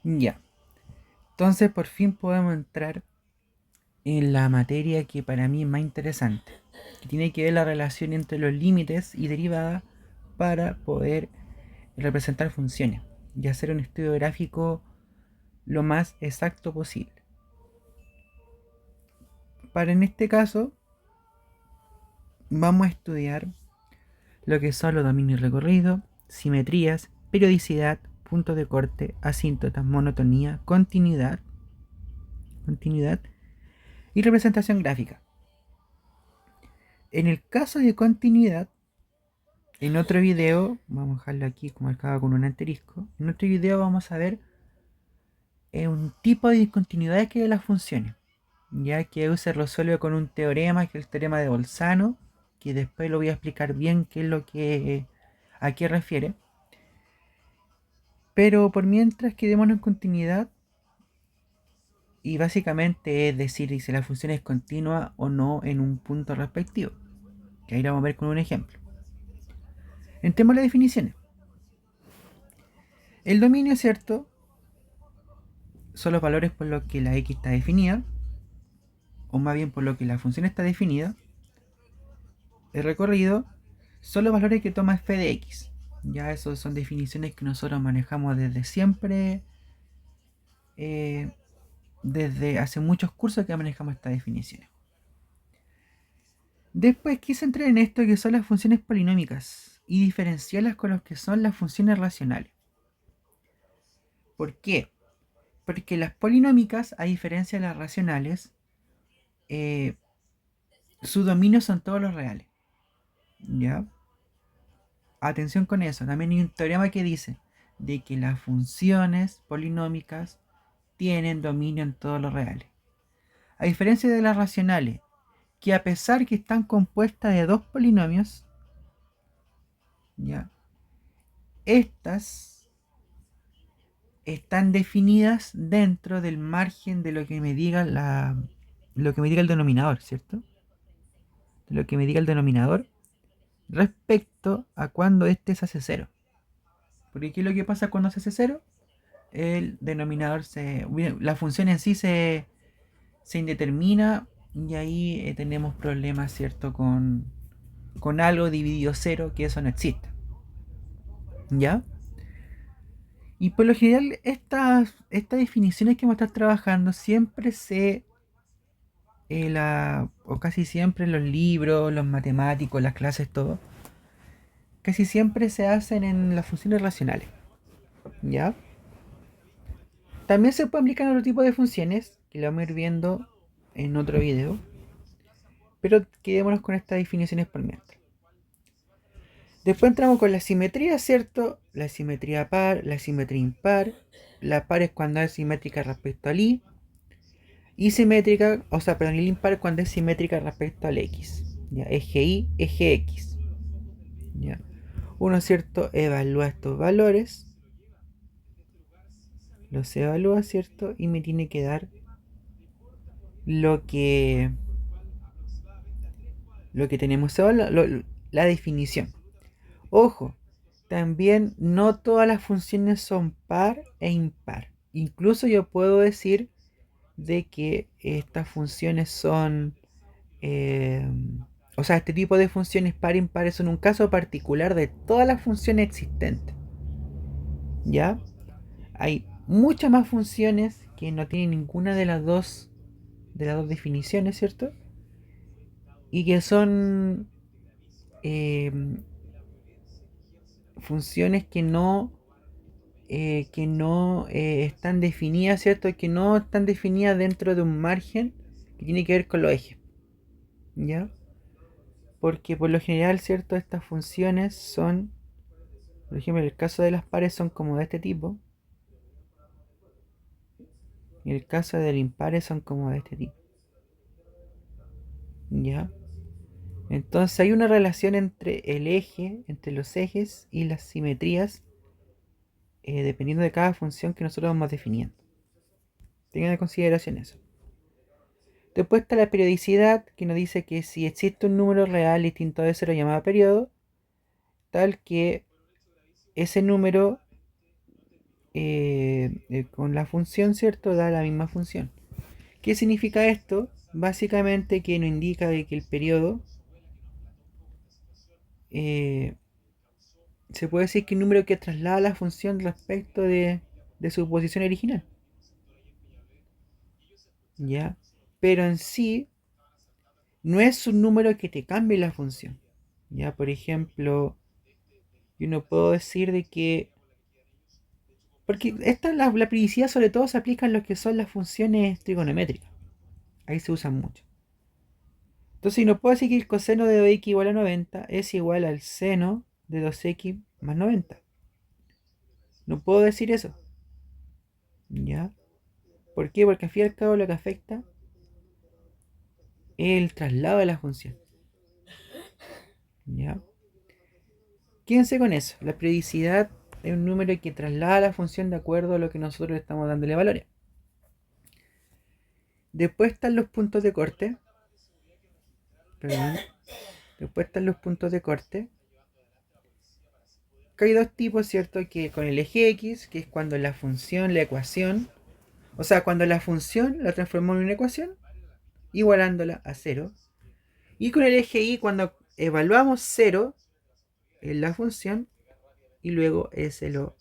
Ya. Entonces por fin podemos entrar en la materia que para mí es más interesante, que tiene que ver la relación entre los límites y derivadas para poder representar funciones y hacer un estudio gráfico lo más exacto posible. Para en este caso vamos a estudiar lo que son los dominios recorridos, simetrías, periodicidad, puntos de corte, asíntotas, monotonía, continuidad y representación gráfica. En el caso de continuidad, en otro video, vamos a dejarlo aquí como marcado con un asterisco, en otro video vamos a ver un tipo de discontinuidades que de las funciones, ya que se resuelve con un teorema, que es el teorema de Bolzano, que después lo voy a explicar bien qué es lo que a qué refiere. Pero por mientras quedémonos en continuidad, y básicamente es decir si la función es continua o no en un punto respectivo, que ahí lo vamos a ver con un ejemplo. Entremos a las definiciones. El dominio, ¿cierto?, son los valores por los que la x está definida, o más bien por lo que la función está definida. El recorrido son los valores que toma f de x. Ya esos son definiciones que nosotros manejamos desde siempre, eh, desde hace muchos cursos que manejamos estas definiciones. Después quise entrar en esto que son las funciones polinómicas y diferenciarlas con lo que son las funciones racionales. ¿Por qué? Porque las polinómicas, a diferencia de las racionales, su dominio son todos los reales. ¿Ya? Atención con eso. También hay un teorema que dice de que las funciones polinómicas tienen dominio en todos los reales. A diferencia de las racionales, que a pesar que están compuestas de dos polinomios, ¿ya?, estas están definidas dentro del margen de lo que me diga lo que me diga el denominador, ¿cierto? De lo que me diga el denominador respecto a cuando este se hace cero. Porque ¿qué es lo que pasa cuando se hace cero? El denominador la función en sí se indetermina y ahí tenemos problemas, ¿cierto? Con algo dividido cero, que eso no existe. ¿Ya? Y por lo general estas definiciones que vamos a estar trabajando siempre o casi siempre en los libros, los matemáticos, las clases, todo, casi siempre se hacen en las funciones racionales. ¿Ya? También se puede aplicar otro tipo de funciones, que lo vamos a ir viendo en otro video, pero quedémonos con estas definiciones por mientras. Después entramos con la simetría, ¿cierto? La simetría par, la simetría impar. La par es cuando es simétrica respecto al i. Y simétrica, o sea, perdón, el impar cuando es simétrica respecto al x. ¿Ya? Eje y, eje x. ¿Ya? Uno, ¿cierto?, evalúa estos valores. Los evalúa, ¿cierto? Y me tiene que dar lo que tenemos, la definición. Ojo, también no todas las funciones son par e impar. Incluso yo puedo decir de que estas funciones son, eh, o sea, este tipo de funciones par e impares son un caso particular de todas las funciones existentes. ¿Ya? Hay muchas más funciones que no tienen ninguna de las dos definiciones, ¿cierto? Y que son eh, funciones que no están definidas, ¿cierto? Que no están definidas dentro de un margen que tiene que ver con los ejes, ¿ya? Porque por lo general, ¿cierto? Estas funciones son, por ejemplo, en el caso de las pares son como de este tipo, y en el caso del impares son como de este tipo, ¿ya? Entonces hay una relación entre el eje, entre los ejes y las simetrías, dependiendo de cada función que nosotros vamos definiendo. Tengan en consideración eso. Después está la periodicidad, que nos dice que si existe un número real distinto de cero llamado periodo, tal que ese número con la función, ¿cierto? Da la misma función. ¿Qué significa esto? Básicamente que nos indica de que el periodo eh, se puede decir que el número que traslada la función respecto de su posición original. ¿Ya? Pero en sí no es un número que te cambie la función. ¿Ya? Por ejemplo, yo no puedo decir de que... Porque la periodicidad sobre todo se aplica en lo que son las funciones trigonométricas. Ahí se usan mucho. Entonces no puedo decir que el coseno de 2x igual a 90 es igual al seno de 2x más 90. No puedo decir eso. ¿Ya? ¿Por qué? Porque al fin y al cabo lo que afecta es el traslado de la función. ¿Ya? Quédense con eso. La periodicidad es un número que traslada la función de acuerdo a lo que nosotros estamos dándole valores. Después están los puntos de corte. Perdón. Después están los puntos de corte. Que hay dos tipos, ¿cierto? Que con el eje X, que es cuando la función, la ecuación, o sea, cuando la función la transformamos en una ecuación, igualándola a cero. Y con el eje Y, cuando evaluamos cero en la función, y luego ese lo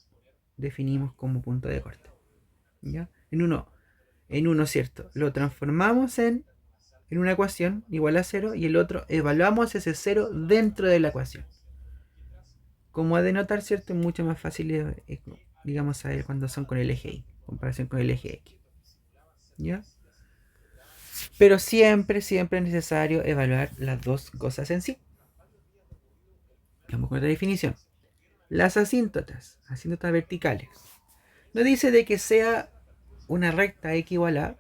definimos como punto de corte. ¿Ya? En uno, ¿cierto? Lo transformamos en una ecuación igual a cero y el otro evaluamos ese cero dentro de la ecuación. Como ha de notar, ¿cierto? Es mucho más fácil, digamos, saber cuando son con el eje Y, en comparación con el eje X. ¿Ya? Pero siempre, siempre es necesario evaluar las dos cosas en sí. Vamos con otra definición. Las asíntotas verticales. No dice de que sea una recta x igual a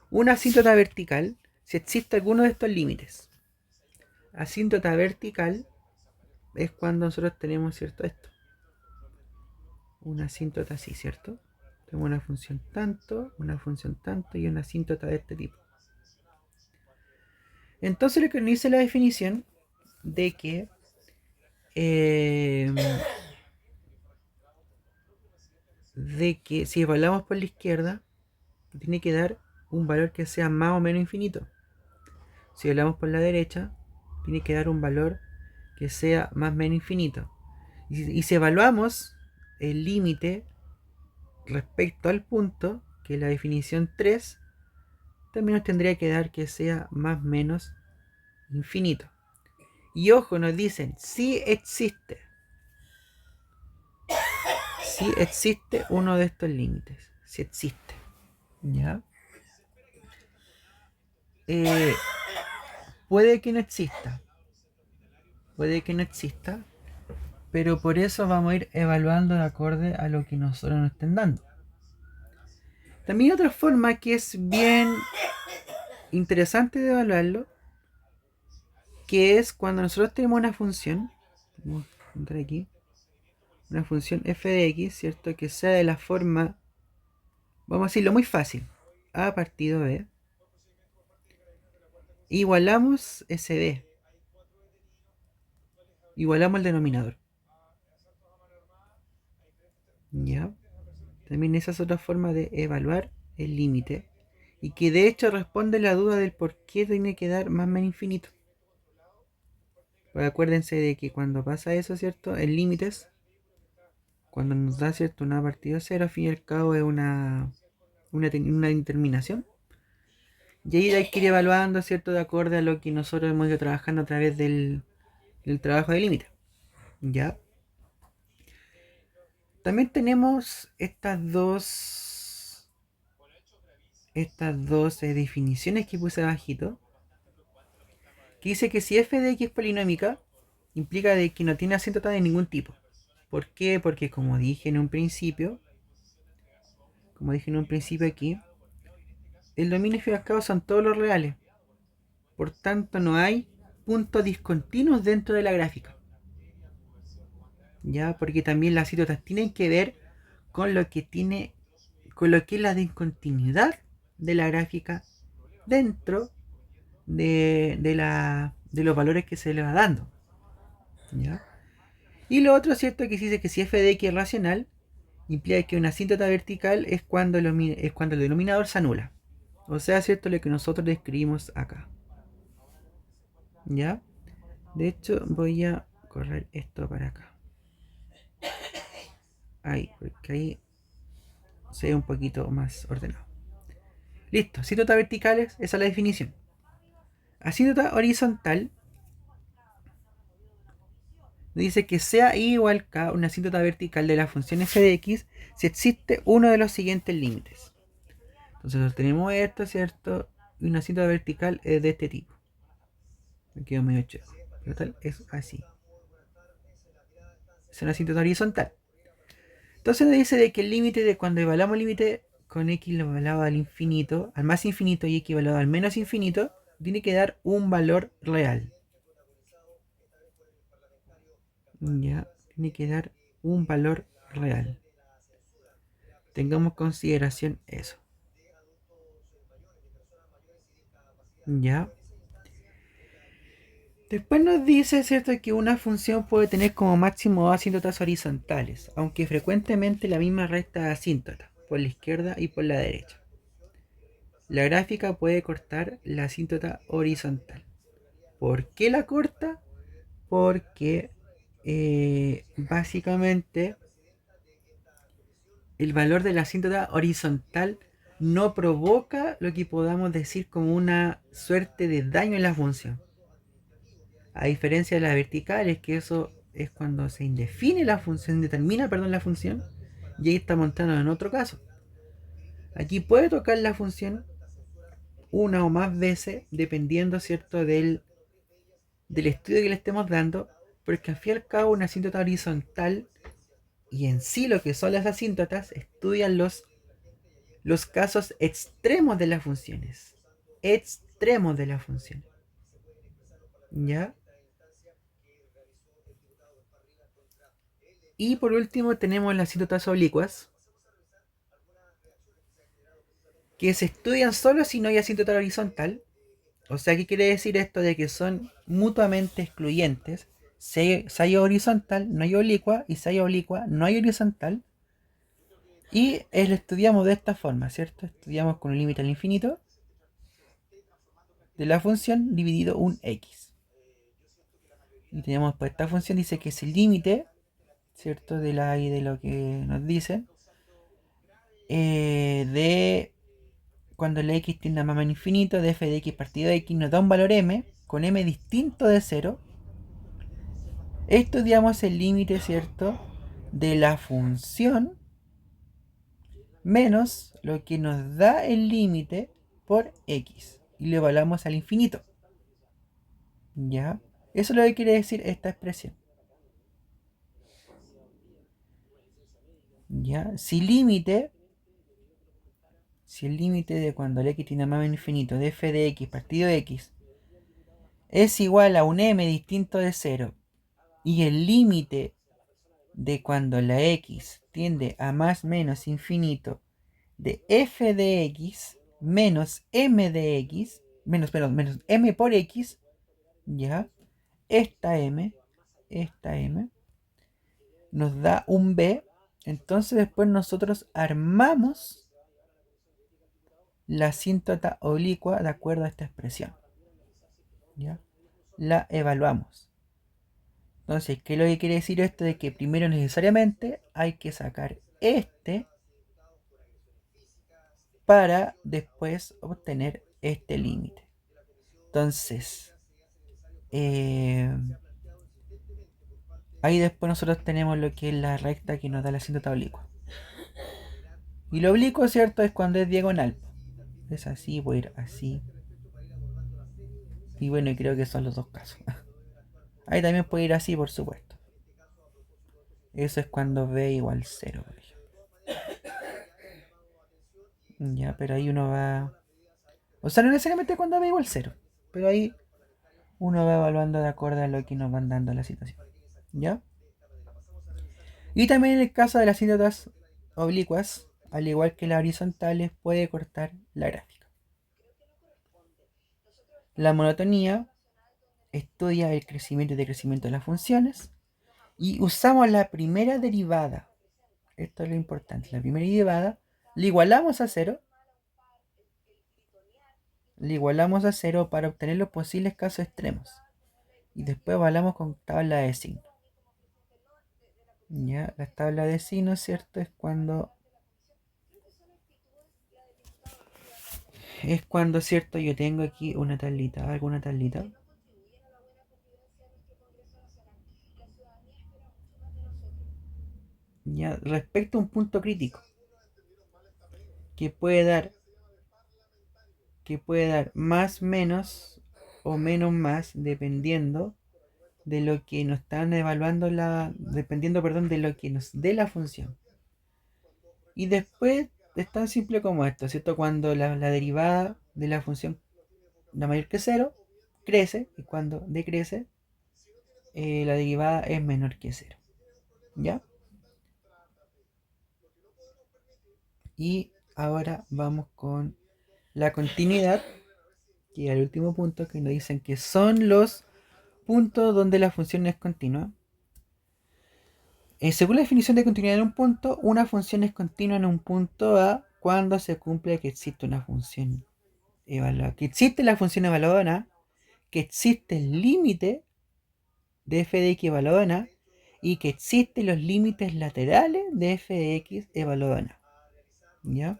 una asíntota vertical si existe alguno de estos límites. Asíntota vertical es cuando nosotros tenemos, ¿cierto? Esto. Una asíntota así, ¿cierto? Tengo una función tanto y una asíntota de este tipo. Entonces lo que nos dice la definición de que si evaluamos por la izquierda tiene que dar un valor que sea más o menos infinito. Si evaluamos por la derecha tiene que dar un valor que sea más o menos infinito. Y si evaluamos el límite respecto al punto, que es la definición 3, también nos tendría que dar que sea más o menos infinito. Y ojo, nos dicen si existe uno de estos límites. Si existe. ¿Ya? Puede que no exista. Puede que no exista. Pero por eso vamos a ir evaluando de acorde a lo que nosotros nos estén dando. También hay otra forma que es bien interesante de evaluarlo, que es cuando nosotros tenemos una función, vamos a entrar aquí, una función f de x, ¿cierto? Que sea de la forma, vamos a decirlo muy fácil, a partido b, igualamos sb, igualamos el denominador. ¿Ya? También esa es otra forma de evaluar el límite, y que de hecho responde la duda del por qué tiene que dar más o menos infinito. Pues acuérdense de que cuando pasa eso, ¿cierto? El límites, cuando nos da, ¿cierto? Una partida cero, al fin y al cabo es una determinación. Y ahí hay que ir evaluando, ¿cierto? De acuerdo a lo que nosotros hemos ido trabajando a través del trabajo de límite. ¿Ya? También tenemos estas dos definiciones que puse abajito, que dice que si f de x es polinómica, implica de que no tiene asíntota de ningún tipo. ¿Por qué? Porque como dije en un principio aquí, el dominio y son todos los reales. Por tanto, no hay puntos discontinuos dentro de la gráfica. ¿Ya? Porque también las asíntotas tienen que ver con lo que es la discontinuidad de la gráfica dentro de los valores que se le va dando. ¿Ya? Y lo otro, ¿cierto? Que dice que si f de x es racional, implica que una asíntota vertical es cuando el denominador se anula. O sea, cierto, lo que nosotros describimos acá. ¿Ya? De hecho, voy a correr esto para acá. Ahí, porque ahí se ve un poquito más ordenado. Listo, asíntotas verticales, esa es la definición. Asíntota horizontal dice que sea I igual K una asíntota vertical de la función f de x si existe uno de los siguientes límites. Entonces tenemos esto, ¿cierto? Y una asíntota vertical es de este tipo. Me quedo medio checo. Pero tal es así. Es una asíntota horizontal. Entonces nos dice de que el límite de cuando evaluamos el límite con x lo evaluado al infinito, al más infinito y x evaluado al menos infinito, tiene que dar un valor real. Ya, tiene que dar un valor real. Tengamos consideración eso. Ya. Después nos dice, ¿cierto?, que una función puede tener como máximo dos asíntotas horizontales, aunque frecuentemente la misma recta asíntota, por la izquierda y por la derecha. La gráfica puede cortar la asíntota horizontal. ¿Por qué la corta? Porque básicamente el valor de la asíntota horizontal no provoca lo que podamos decir como una suerte de daño en la función. A diferencia de las verticales, que eso es cuando se indefine la función, determina, perdón, la función, y ahí estamos entrando en otro caso. Aquí puede tocar la función una o más veces, dependiendo, ¿cierto?, del estudio que le estemos dando, porque al fin y al cabo una asíntota horizontal y en sí lo que son las asíntotas estudian los casos extremos de las funciones. Extremos de las funciones. ¿Ya? Y por último tenemos las asíntotas oblicuas, que se estudian solo si no hay asíntota horizontal. O sea, ¿qué quiere decir esto? De que son mutuamente excluyentes. Si hay horizontal, no hay oblicua, y si hay oblicua, no hay horizontal. Y lo estudiamos de esta forma, ¿cierto? Estudiamos con un límite al infinito de la función dividido un x. Y tenemos pues esta función, dice que es el límite, ¿cierto? De la y de lo que nos dice. De cuando el x tiende a más o menos infinito, de f de x partido de x nos da un valor m, con m distinto de 0. Estudiamos el límite, ¿cierto?, de la función menos lo que nos da el límite por x. Y lo evaluamos al infinito. ¿Ya? Eso es lo que quiere decir esta expresión. ¿Ya? Si el límite de cuando el x tiende a más o menos infinito de f de x partido de x es igual a un m distinto de 0 y el límite de cuando la x tiende a más menos infinito de f de x menos m de x, menos m por x, ya, esta m nos da un b. Entonces después nosotros armamos la asíntota oblicua de acuerdo a esta expresión, ¿ya? La evaluamos. Entonces, ¿qué es lo que quiere decir esto? De que primero necesariamente hay que sacar este para después obtener este límite. Entonces, ahí después nosotros tenemos lo que es la recta que nos da la asíntota oblicua. Y lo oblicuo, ¿cierto?, es cuando es diagonal. Es así, voy a ir así. Y bueno, creo que son los dos casos. Ahí también puede ir así, por supuesto. Eso es cuando b igual 0, por ejemplo. Ya, pero ahí uno va... O sea, no necesariamente cuando b igual 0. Pero ahí uno va evaluando de acuerdo a lo que nos van dando la situación. ¿Ya? Y también en el caso de las asíntotas oblicuas, al igual que las horizontales, puede cortar la gráfica. La monotonía estudia el crecimiento y decrecimiento de las funciones y usamos la primera derivada Esto es lo importante. La primera derivada la igualamos a cero. La igualamos a cero para obtener los posibles casos extremos. Y después evaluamos con tabla de signos. Ya, la tabla de signos, ¿cierto? Es cuando, ¿cierto? Yo tengo aquí una tablita, alguna tablita. Ya, respecto a un punto crítico que puede dar más menos o menos más dependiendo de lo que nos están evaluando dependiendo, perdón, de lo que nos dé la función. Y después es tan simple como esto, ¿cierto? Cuando la derivada de la función la mayor que cero crece, y cuando decrece la derivada es menor que cero. ¿Ya? Y ahora vamos con la continuidad, que es el último punto, que nos dicen que son los puntos donde la función es continua. Según la definición de continuidad en un punto, una función es continua en un punto A cuando se cumple que existe una función evaluada, que existe la función evaluada en A, que existe el límite de f de x evaluado en A y que existen los límites laterales de f de x evaluado en A. ¿Ya?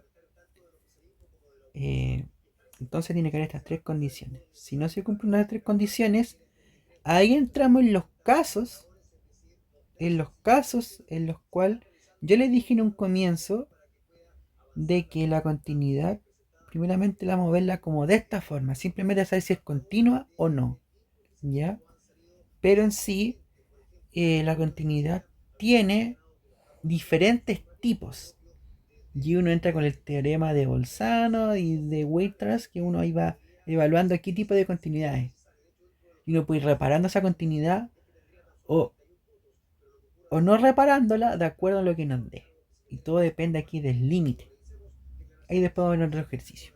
Entonces tiene que haber estas tres condiciones. Si no se cumplen las tres condiciones, ahí entramos en los cuales yo les dije en un comienzo de que la continuidad, primeramente vamos a verla como de esta forma, simplemente a saber si es continua o no, ¿ya? Pero en sí, la continuidad tiene diferentes tipos. Y uno entra con el teorema de Bolzano y de Weierstrass, que uno ahí va evaluando qué tipo de continuidades. Y uno puede ir reparando esa continuidad o, o no reparándola de acuerdo a lo que nos dé. Y todo depende aquí del límite. Ahí después vamos a ver otro ejercicio.